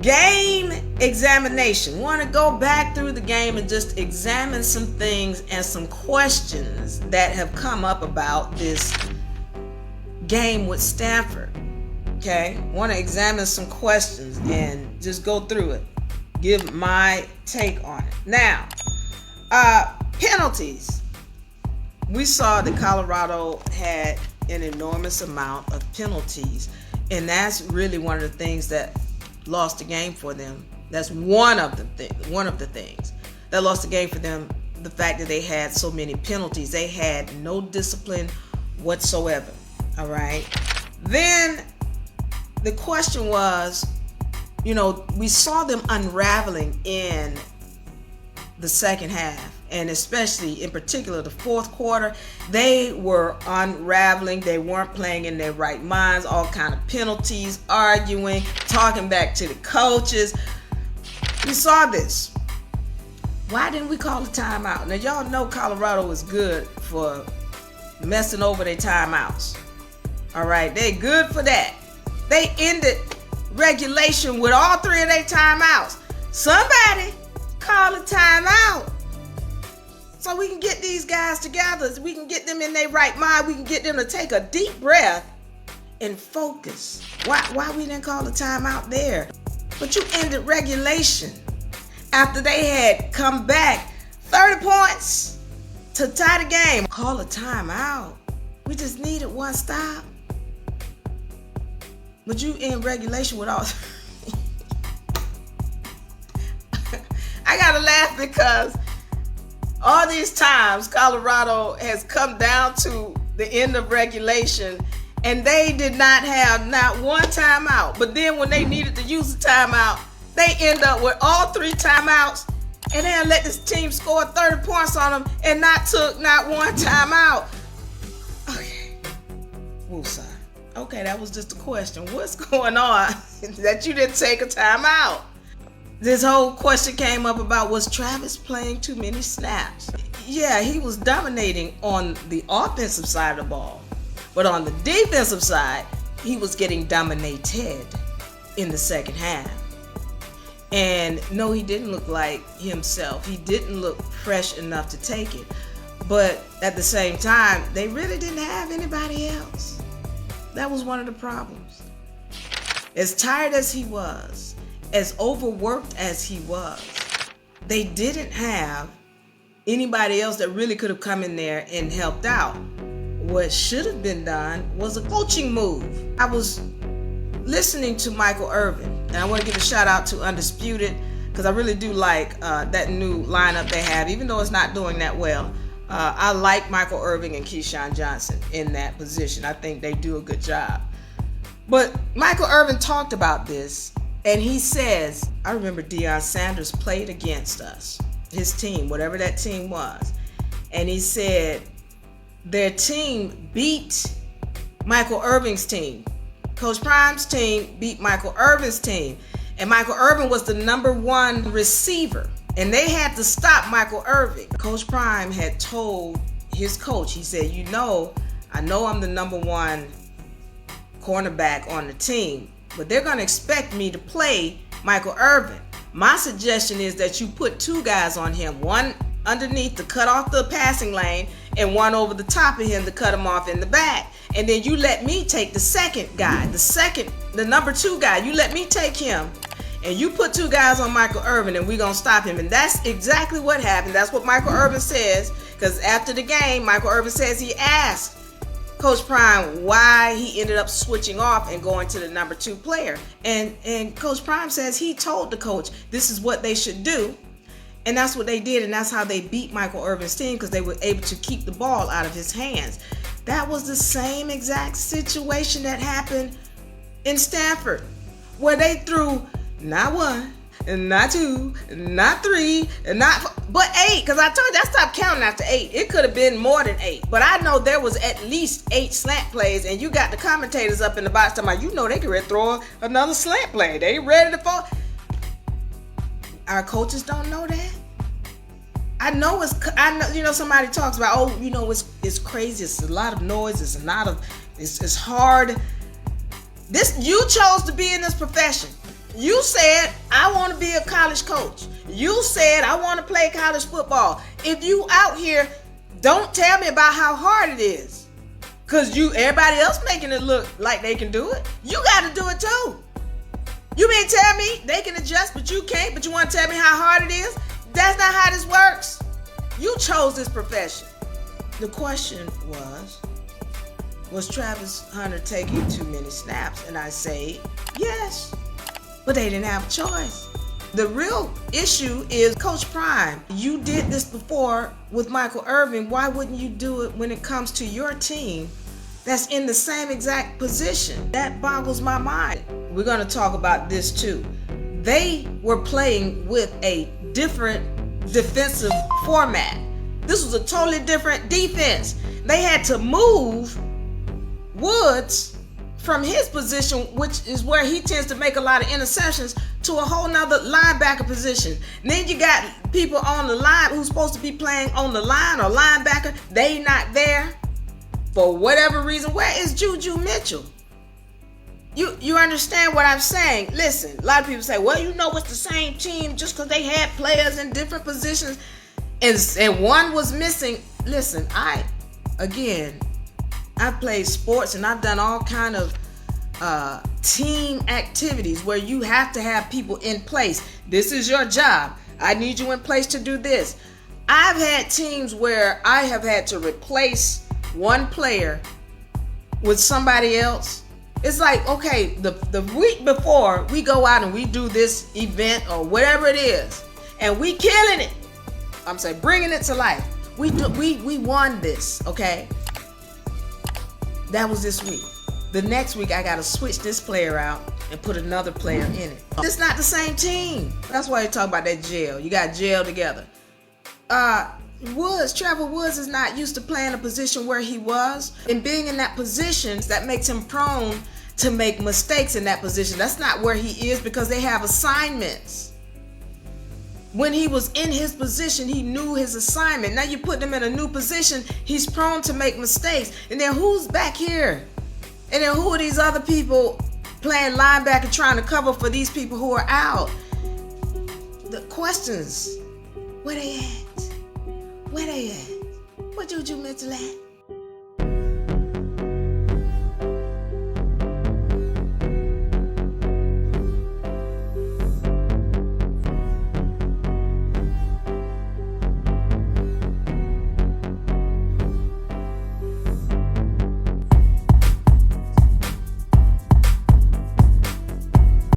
Game examination. Want to go back through the game and just examine some things and some questions that have come up about this game with Stanford. Okay? Want to examine some questions and just go through it. Give my take on it. Now, penalties. We saw that Colorado had an enormous amount of penalties, and that's really one of the things that lost the game for them. That's one of the things that lost the game for them. The fact that they had so many penalties. They had no discipline whatsoever. All right. Then the question was, we saw them unraveling in the second half, and especially in particular the fourth quarter. They were unraveling. They weren't playing in their right minds. All kind of penalties, arguing, talking back to the coaches. We saw this. Why didn't we call a timeout? Now y'all know Colorado is good for messing over their timeouts. All right, they good for that. They ended regulation with all three of their timeouts. Somebody call a timeout so we can get these guys together. We can get them in their right mind. We can get them to take a deep breath and focus. Why we didn't call a timeout there? But you ended regulation after they had come back 30 points to tie the game. Call a timeout. We just needed one stop. But you in regulation with all... I gotta laugh because all these times Colorado has come down to the end of regulation and they did not have not one timeout. But then when they needed to use a timeout, they end up with all three timeouts, and then let this team score 30 points on them and not took not one timeout. Okay. Woosah. Okay, that was just a question. What's going on that you didn't take a timeout? This whole question came up about, was Travis playing too many snaps? Yeah, he was dominating on the offensive side of the ball. But on the defensive side, he was getting dominated in the second half. And no, he didn't look like himself. He didn't look fresh enough to take it. But at the same time, they really didn't have anybody else. That was one of the problems. As tired as he was, as overworked as he was, they didn't have anybody else that really could have come in there and helped out. What should have been done was a coaching move. I was listening to Michael Irvin, and I want to give a shout out to Undisputed because I really do like that new lineup they have, even though it's not doing that well. I like Michael Irvin and Keyshawn Johnson in that position. I think they do a good job. But Michael Irvin talked about this, and he says, I remember Deion Sanders played against us, his team, whatever that team was. And he said their team beat Michael Irvin's team. Coach Prime's team beat Michael Irvin's team. And Michael Irvin was the number one receiver. And they had to stop Michael Irvin. Coach Prime had told his coach, he said, I know I'm the number one cornerback on the team, but they're going to expect me to play Michael Irvin. My suggestion is that you put two guys on him, one underneath to cut off the passing lane and one over the top of him to cut him off in the back. And then you let me take the second guy, the number two guy. You let me take him. And you put two guys on Michael Irvin and we're going to stop him. And that's exactly what happened. That's what Michael Irvin says. Because after the game, Michael Irvin says he asked Coach Prime why he ended up switching off and going to the number two player. And Coach Prime says he told the coach this is what they should do. And that's what they did. And that's how they beat Michael Irvin's team, because they were able to keep the ball out of his hands. That was the same exact situation that happened in Stanford, where they threw not one, and not two, and not three, and but 8. Because I told you I stopped counting after 8. It could have been more than 8. But I know there was at least 8 slant plays, and you got the commentators up in the box talking about, they could throw another slant play. They ready to fall. Our coaches don't know that. I know somebody talks about, it's crazy. It's a lot of noise. It's hard. You chose to be in this profession. You said, I want to be a college coach. You said, I want to play college football. If you out here, don't tell me about how hard it is. Because everybody else making it look like they can do it. You got to do it too. You mean tell me they can adjust, but you can't, but you want to tell me how hard it is? That's not how this works. You chose this profession. The question was Travis Hunter taking too many snaps? And I say, yes, but they didn't have a choice. The real issue is Coach Prime. You did this before with Michael Irvin. Why wouldn't you do it when it comes to your team that's in the same exact position? That boggles my mind. We're going to talk about this too. They were playing with a different defensive format. This was a totally different defense. They had to move Woods from his position, which is where he tends to make a lot of interceptions, to a whole nother linebacker position. And then you got people on the line who's supposed to be playing on the line or linebacker. They not there for whatever reason. Where is Juju Mitchell? You understand what I'm saying? Listen, a lot of people say, well, it's the same team just because they had players in different positions and one was missing. Listen, I've played sports and I've done all kind of team activities where you have to have people in place. This is your job. I need you in place to do this. I've had teams where I have had to replace one player with somebody else. It's like, okay, the week before we go out and we do this event or whatever it is, and we killing it. I'm saying bringing it to life. We won this, okay? That was this week. The next week, I got to switch this player out and put another player in it. It's not the same team. That's why you talk about that gel. You got gel together. Trevor Woods is not used to playing a position where he was. And being in that position, that makes him prone to make mistakes in that position. That's not where he is because they have assignments. When he was in his position, he knew his assignment. Now you put him in a new position, he's prone to make mistakes. And then who's back here? And then who are these other people playing linebacker trying to cover for these people who are out? The questions, where they at? Where they at? Where Juju Mitchell at?